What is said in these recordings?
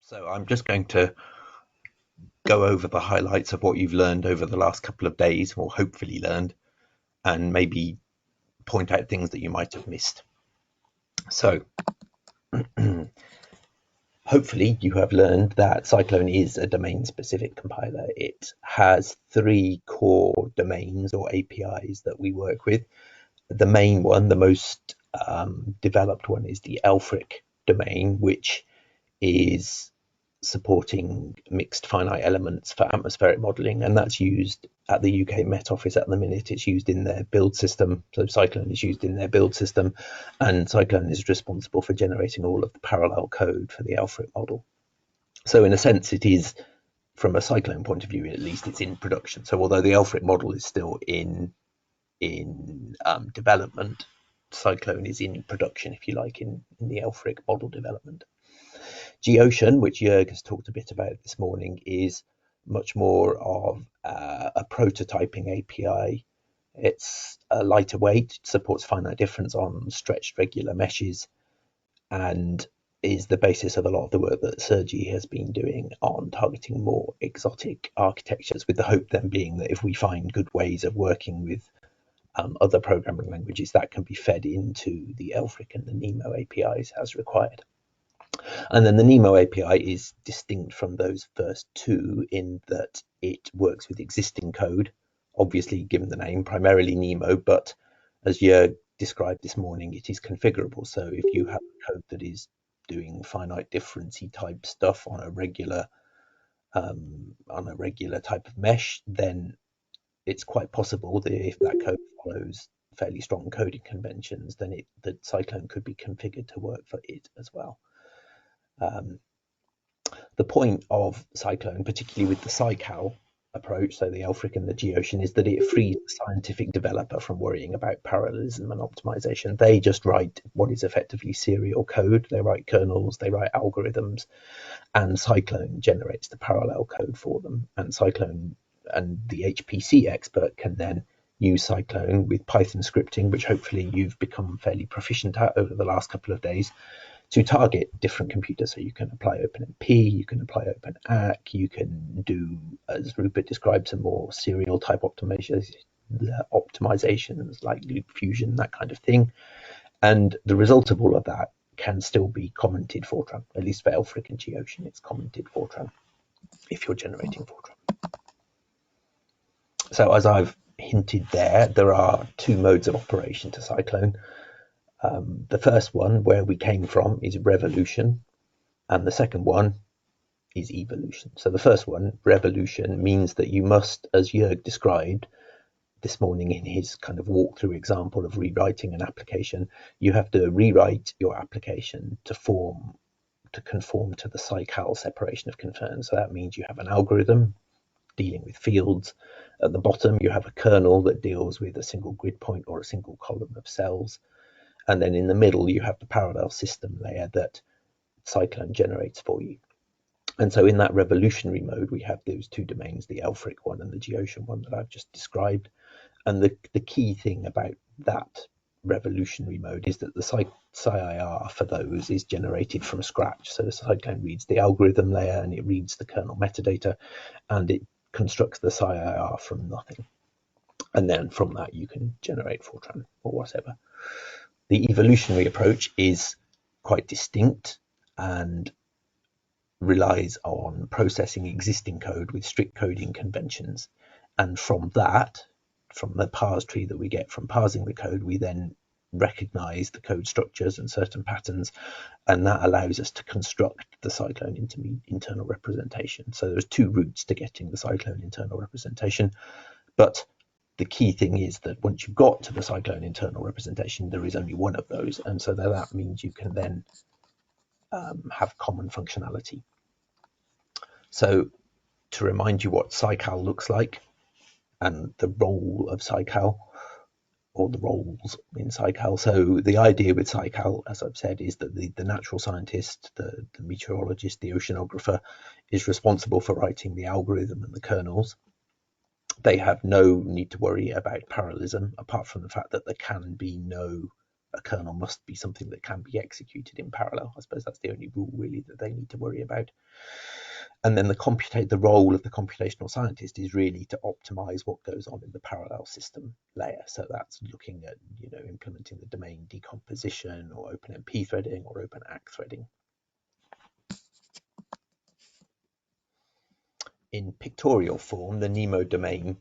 So I'm just going to go over the highlights of what you've learned over the last couple of days, or hopefully learned, and maybe point out things that you might have missed. So hopefully you have learned that PSyclone is a domain-specific compiler. It has 3 core domains or APIs that we work with. The main one, the most developed one, is the Elfric domain, which is supporting mixed finite elements for atmospheric modelling, and that's used at the UK Met Office at the minute. It's used in their build system, so PSyclone is used in their build system, and PSyclone is responsible for generating all of the parallel code for the Elfric model. So in a sense, it is, from a PSyclone point of view at least, it's in production. So although the Elfric model is still in development, PSyclone is in production, if you like, in the Elfric model development. Geocean, which Jörg has talked a bit about this morning, is much more of a prototyping API. It's a lighter weight, supports finite difference on stretched regular meshes, and is the basis of a lot of the work that Sergi has been doing on targeting more exotic architectures, with the hope then being that if we find good ways of working with other programming languages, that can be fed into the Elfric and the NEMO APIs as required. And then the NEMO API is distinct from those first two in that it works with existing code, obviously given the name, primarily NEMO, but as Jörg described this morning, it is configurable. So if you have code that is doing finite difference-y type stuff on a regular type of mesh, then it's quite possible that if that code follows fairly strong coding conventions, then the PSyclone could be configured to work for it as well. The point of PSyclone, particularly with the PsyCal approach, so the Elfric and the Geocean, is that it frees the scientific developer from worrying about parallelism and optimization. They just write what is effectively serial code. They write kernels, they write algorithms, and PSyclone generates the parallel code for them. And PSyclone and the HPC expert can then use PSyclone with Python scripting, which hopefully you've become fairly proficient at over the last couple of days, to target different computers. So you can apply OpenMP, you can apply OpenAC, you can do, as Rupert described, some more serial type optimizations like loop fusion, that kind of thing. And the result of all of that can still be commented Fortran, at least for Elfric and Geocean, it's commented Fortran if you're generating Fortran. So as I've hinted there are 2 modes of operation to PSyclone. The first one, where we came from, is revolution, and the second one is evolution. So the first one, revolution, means that you must, as Jörg described this morning in his kind of walkthrough example of rewriting an application, you have to rewrite your application to conform to the PsyCal separation of concerns. So that means you have an algorithm dealing with fields. At the bottom, you have a kernel that deals with a single grid point or a single column of cells. And then in the middle, you have the parallel system layer that PSyclone generates for you. And so in that revolutionary mode, we have those 2 domains, the Elfric one and the Geocean one that I've just described. And the key thing about that revolutionary mode is that the PsyIR for those is generated from scratch. So the PSyclone reads the algorithm layer and it reads the kernel metadata, and it constructs the PsyIR from nothing. And then from that, you can generate Fortran or whatever. The evolutionary approach is quite distinct and relies on processing existing code with strict coding conventions. And from that, from the parse tree that we get from parsing the code, we then recognize the code structures and certain patterns, and that allows us to construct the PSyclone internal representation. So there's 2 routes to getting the PSyclone internal representation, but the key thing is that once you've got to the PSyclone internal representation, there is only one of those, and so that means you can then have common functionality. So to remind you what PsyCal looks like and the role of PsyCal, or the roles in PsyCal. So the idea with PsyCal, as I've said, is that the natural scientist, the meteorologist, the oceanographer, is responsible for writing the algorithm and the kernels. They have no need to worry about parallelism, apart from the fact that there can be no a kernel must be something that can be executed in parallel. I suppose that's the only rule really that they need to worry about. And then the role of the computational scientist is really to optimize what goes on in the parallel system layer. So that's looking at, implementing the domain decomposition or OpenMP threading or OpenAC threading. In pictorial form, the NEMO domain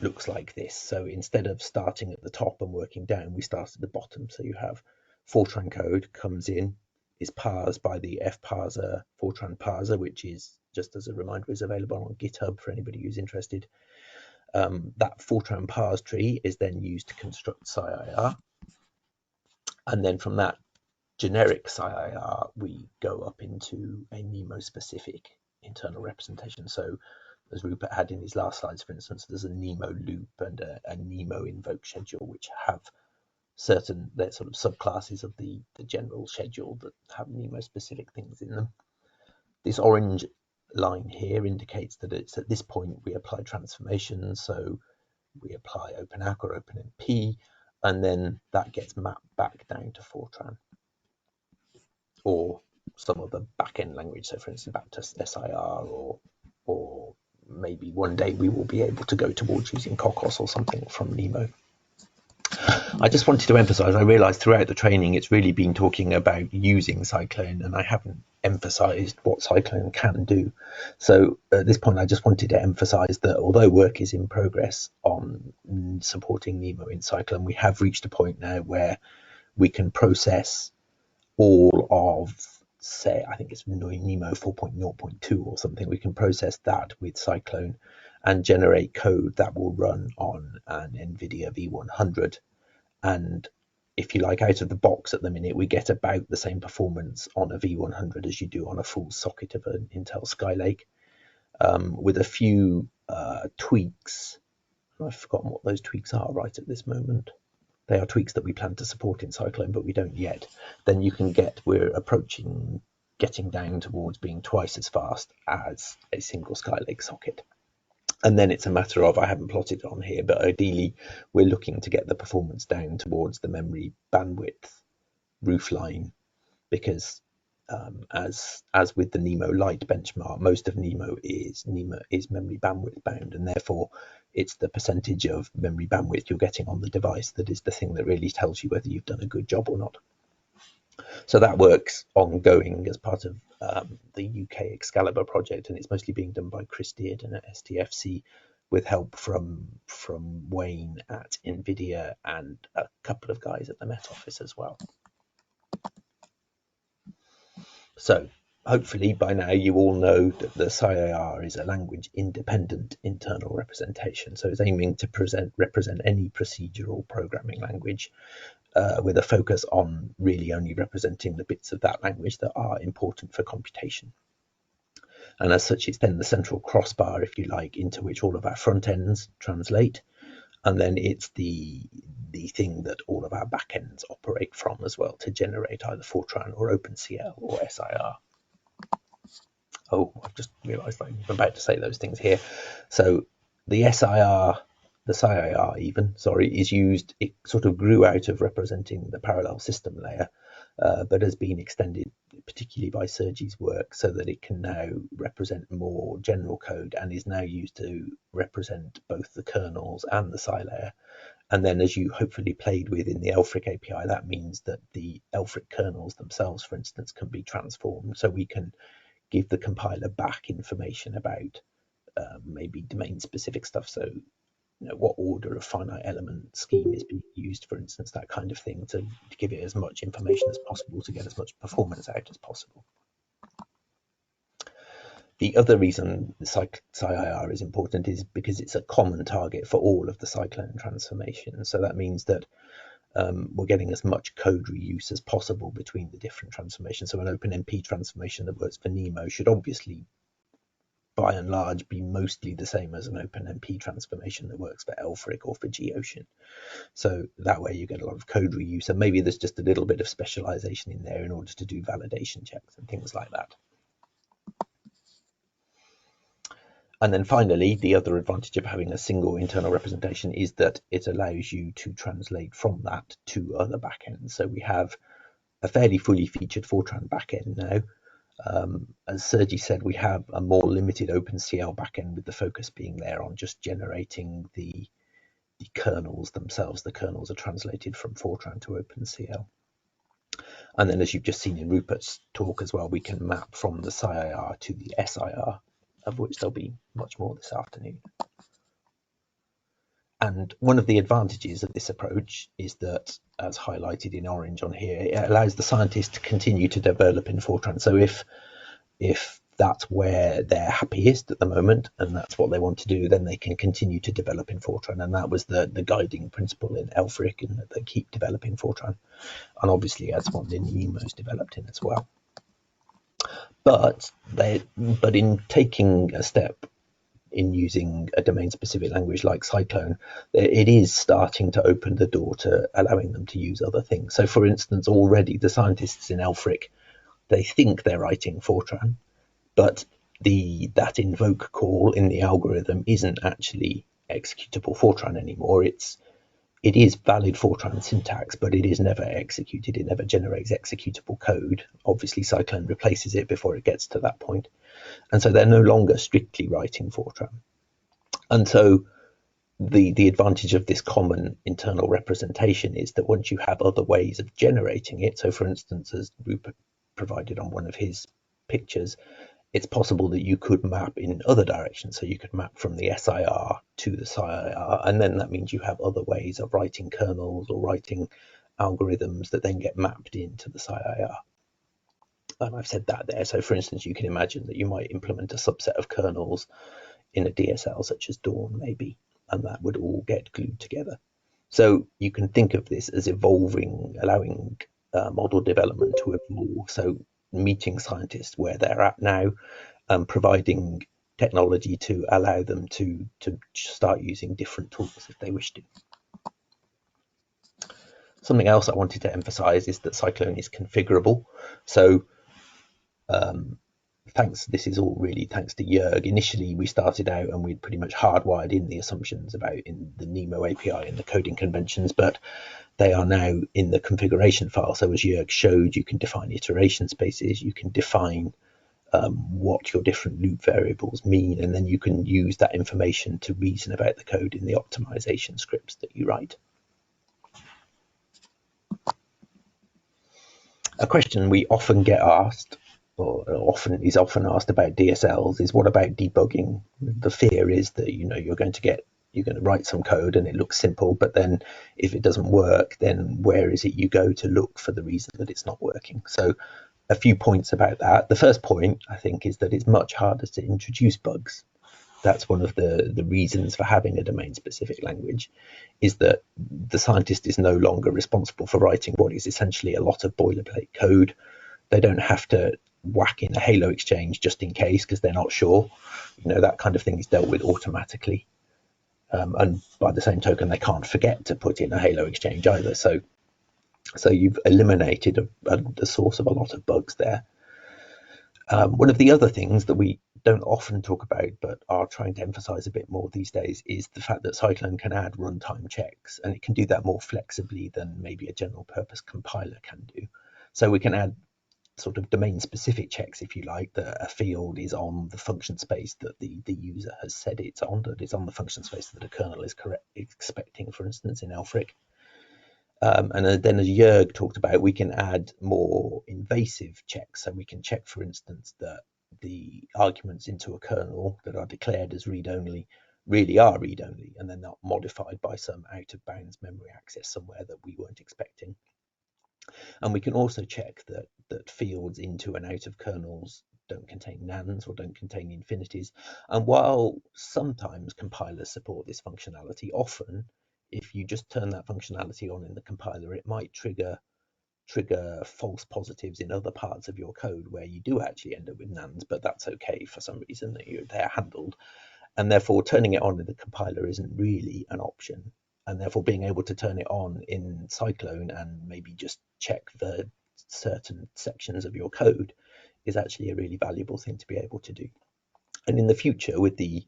looks like this. So instead of starting at the top and working down, we start at the bottom. So you have Fortran code comes in, is parsed by the fparser Fortran parser, which is, just as a reminder, is available on GitHub for anybody who's interested. That Fortran parse tree is then used to construct PsyIR. And then from that generic PsyIR, we go up into a NEMO specific internal representation. So as Rupert had in his last slides, for instance, there's a NEMO loop and a NEMO invoke schedule, which have certain, they're sort of subclasses of the general schedule that have NEMO specific things in them. This orange line here indicates that it's at this point we apply transformations. So we apply OpenAC or OpenMP, and then that gets mapped back down to Fortran or some other back-end language. So for instance, back to SIR, or maybe one day we will be able to go towards using Cocos or something from NEMO. I just wanted to emphasize, I realized throughout the training it's really been talking about using PSyclone, and I haven't emphasized what PSyclone can do. So at this point I just wanted to emphasize that although work is in progress on supporting NEMO in PSyclone, we have reached a point now where we can process all of, say, I think it's NEMO 4.0.2 or something. We can process that with PSyclone and generate code that will run on an NVIDIA V100. And if you like, out of the box at the minute, we get about the same performance on a V100 as you do on a full socket of an Intel Skylake, with a few tweaks. I've forgotten what those tweaks are right at this moment. They are tweaks that we plan to support in PSyclone, but we don't yet. Then you can we're approaching getting down towards being twice as fast as a single Skylake socket. And then it's a matter of, I haven't plotted it on here, but ideally we're looking to get the performance down towards the memory bandwidth roofline, because as with the NEMO Lite benchmark, most of NEMO is memory bandwidth bound, and therefore it's the percentage of memory bandwidth you're getting on the device that is the thing that really tells you whether you've done a good job or not. So that work's ongoing as part of the UK Excalibur project, and it's mostly being done by Chris Dearden at STFC with help from Wayne at NVIDIA and a couple of guys at the Met Office as well. So hopefully by now you all know that the PsyIR is a language independent internal representation. So it's aiming to represent any procedural programming language with a focus on really only representing the bits of that language that are important for computation. And as such, it's then the central crossbar, if you like, into which all of our front ends translate. And then it's the thing that all of our backends operate from as well to generate either Fortran or OpenCL or SIR. Oh, I've just realized I'm about to say those things here. So the SIR, the PsyIR even, is used, it sort of grew out of representing the parallel system layer, but has been extended particularly by Sergi's work so that it can now represent more general code and is now used to represent both the kernels and the Psi layer. And then as you hopefully played with in the Elfric API, that means that the Elfric kernels themselves, for instance, can be transformed. So we can give the compiler back information about maybe domain specific stuff. So what order of finite element scheme is being used, for instance, that kind of thing, to give it as much information as possible to get as much performance out as possible. The other reason the PsyIR is important is because it's a common target for all of the PsyClone transformations. So that means that we're getting as much code reuse as possible between the different transformations. So an OpenMP transformation that works for NEMO should obviously, by and large, be mostly the same as an OpenMP transformation that works for Elfric or for Geocean. So that way you get a lot of code reuse, and maybe there's just a little bit of specialization in there in order to do validation checks and things like that. And then finally, the other advantage of having a single internal representation is that it allows you to translate from that to other backends. So we have a fairly fully featured Fortran backend now. As Sergi said, we have a more limited OpenCL backend, with the focus being there on just generating the kernels themselves. The kernels are translated from Fortran to OpenCL. And then, as you've just seen in Rupert's talk as well, we can map from the PsyIR to the SIR, of which there'll be much more this afternoon. And one of the advantages of this approach is that, as highlighted in orange on here, it allows the scientists to continue to develop in Fortran. So if that's where they're happiest at the moment and that's what they want to do, then they can continue to develop in Fortran. And that was the guiding principle in Elfric, and that they keep developing Fortran. And obviously that's what the NEMO's developed in as well. But in taking a step in using a domain-specific language like PSyclone, it is starting to open the door to allowing them to use other things. So for instance, already the scientists in Elfric, they think they're writing Fortran, but that invoke call in the algorithm isn't actually executable Fortran anymore. It is valid Fortran syntax, but it is never executed. It never generates executable code. Obviously, PSyclone replaces it before it gets to that point. And so they're no longer strictly writing Fortran. And so the advantage of this common internal representation is that once you have other ways of generating it, so for instance, as Rupert provided on one of his pictures, it's possible that you could map in other directions. So you could map from the SIR to the PsyIR, and then that means you have other ways of writing kernels or writing algorithms that then get mapped into the PsyIR. And I've said that there. So for instance, you can imagine that you might implement a subset of kernels in a DSL such as Dawn maybe, and that would all get glued together. So you can think of this as evolving, allowing model development to evolve. So meeting scientists where they're at now, providing technology to allow them to start using different tools if they wish to. Something else I wanted to emphasize is that PSyclone is configurable. So this is all really thanks to Jörg. Initially, we started out and we'd pretty much hardwired in the assumptions about in the NEMO API and the coding conventions, but they are now in the configuration file. So as Jörg showed, you can define iteration spaces, you can define what your different loop variables mean, and then you can use that information to reason about the code in the optimization scripts that you write. A question we often get asked, or often asked about DSLs, is what about debugging? The fear is that you're going to write some code and it looks simple, but then if it doesn't work, then where is it you go to look for the reason that it's not working? So a few points about that. The first point, I think, is that it's much harder to introduce bugs. That's one of the reasons for having a domain-specific language, is that the scientist is no longer responsible for writing what is essentially a lot of boilerplate code. They don't have to whack in a Halo exchange just in case because they're not sure. That kind of thing is dealt with automatically. And by the same token, they can't forget to put in a Halo exchange either. So you've eliminated the source of a lot of bugs there. One of the other things that we don't often talk about but are trying to emphasize a bit more these days is the fact that PSyclone can add runtime checks, and it can do that more flexibly than maybe a general purpose compiler can do. So we can add sort of domain specific checks, if you like, that a field is on the function space that the user has said it's on, that it's on the function space that a kernel is expecting, for instance, in Elfric. And then, as Jörg talked about, we can add more invasive checks. So we can check, for instance, that the arguments into a kernel that are declared as read-only really are read-only, and they're not modified by some out-of-bounds memory access somewhere that we weren't expecting. And we can also check that fields into and out of kernels don't contain nans or don't contain infinities. And while sometimes compilers support this functionality, often if you just turn that functionality on in the compiler, it might trigger false positives in other parts of your code where you do actually end up with nans, but that's okay for some reason that they're handled. And therefore turning it on in the compiler isn't really an option. And therefore being able to turn it on in PSyclone and maybe just check the certain sections of your code is actually a really valuable thing to be able to do. And in the future, with the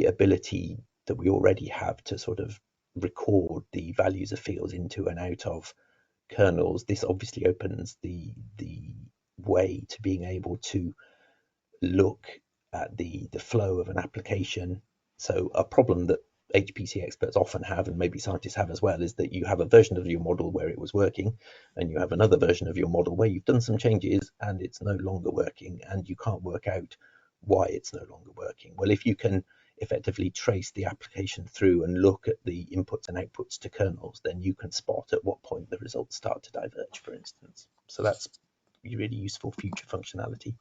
ability that we already have to sort of record the values of fields into and out of kernels, this obviously opens the way to being able to look at the flow of an application. So a problem that HPC experts often have, and maybe scientists have as well, is that you have a version of your model where it was working, and you have another version of your model where you've done some changes and it's no longer working, and you can't work out why it's no longer working. Well, if you can effectively trace the application through and look at the inputs and outputs to kernels, then you can spot at what point the results start to diverge, for instance. So that's really useful future functionality.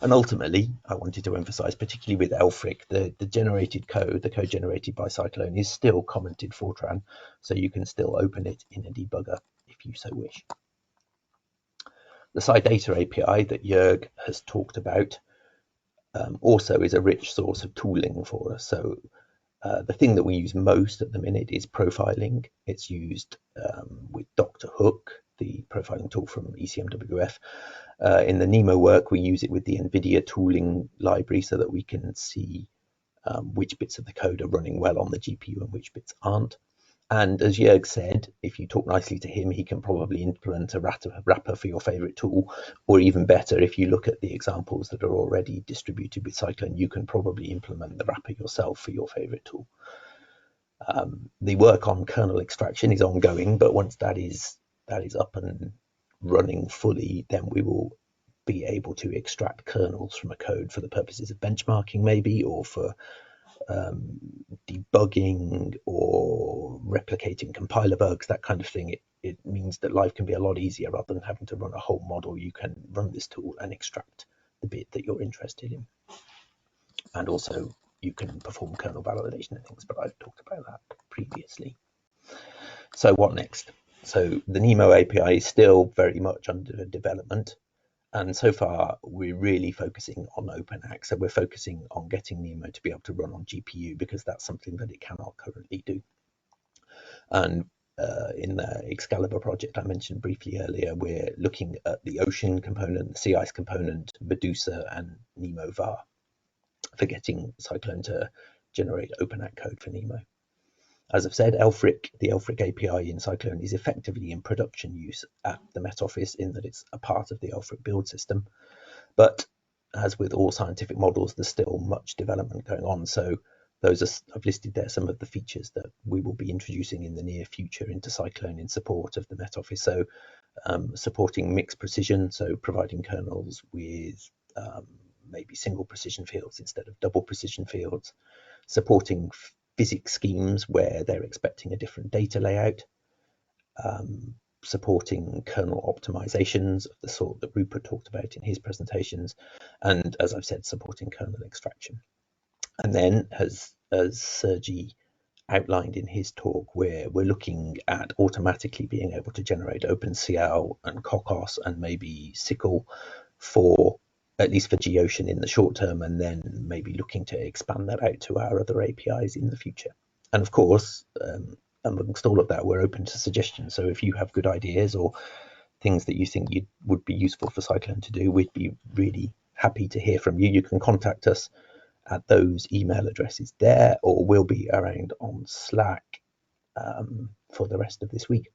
And ultimately, I wanted to emphasize, particularly with Elfric, the generated code, the code generated by PSyclone, is still commented Fortran, so you can still open it in a debugger if you so wish. The PsyData API that Jörg has talked about also is a rich source of tooling for us. So the thing that we use most at the minute is profiling. It's used with Dr. Hook, the profiling tool from ECMWF. In the NEMO work, we use it with the NVIDIA tooling library so that we can see which bits of the code are running well on the GPU and which bits aren't. And as Jörg said, if you talk nicely to him, he can probably implement a wrapper for your favorite tool, or even better, if you look at the examples that are already distributed with PSyclone, you can probably implement the wrapper yourself for your favorite tool. The work on kernel extraction is ongoing, but once that is up and running fully, then we will be able to extract kernels from a code for the purposes of benchmarking, maybe, or for debugging or replicating compiler bugs, that kind of thing. It means that life can be a lot easier. Rather than having to run a whole model, you can run this tool and extract the bit that you're interested in. And also you can perform kernel validation and things, but I've talked about that previously. So what next? So the NEMO API is still very much under development. And so far, we're really focusing on OpenAC. So we're focusing on getting NEMO to be able to run on GPU, because that's something that it cannot currently do. And in the Excalibur project I mentioned briefly earlier, we're looking at the Ocean component, the Sea Ice component, Medusa, and NEMO var for getting PSyclone to generate OpenAC code for NEMO. As I've said, Elfric, the Elfric API in PSyclone is effectively in production use at the Met Office, in that it's a part of the Elfric build system. But as with all scientific models, there's still much development going on. So those are, I've listed there some of the features that we will be introducing in the near future into PSyclone in support of the Met Office. So supporting mixed precision, so providing kernels with maybe single precision fields instead of double precision fields, supporting physics schemes where they're expecting a different data layout, supporting kernel optimizations of the sort that Rupert talked about in his presentations, and as I've said, supporting kernel extraction. And then, as Sergi outlined in his talk, we're looking at automatically being able to generate OpenCL and Cocos and maybe SYCL for, at least for GOcean in the short term, and then maybe looking to expand that out to our other APIs in the future. And of course, amongst all of that, we're open to suggestions. So if you have good ideas or things that you think would be useful for PSyclone to do, we'd be really happy to hear from you. You can contact us at those email addresses there, or we'll be around on Slack for the rest of this week.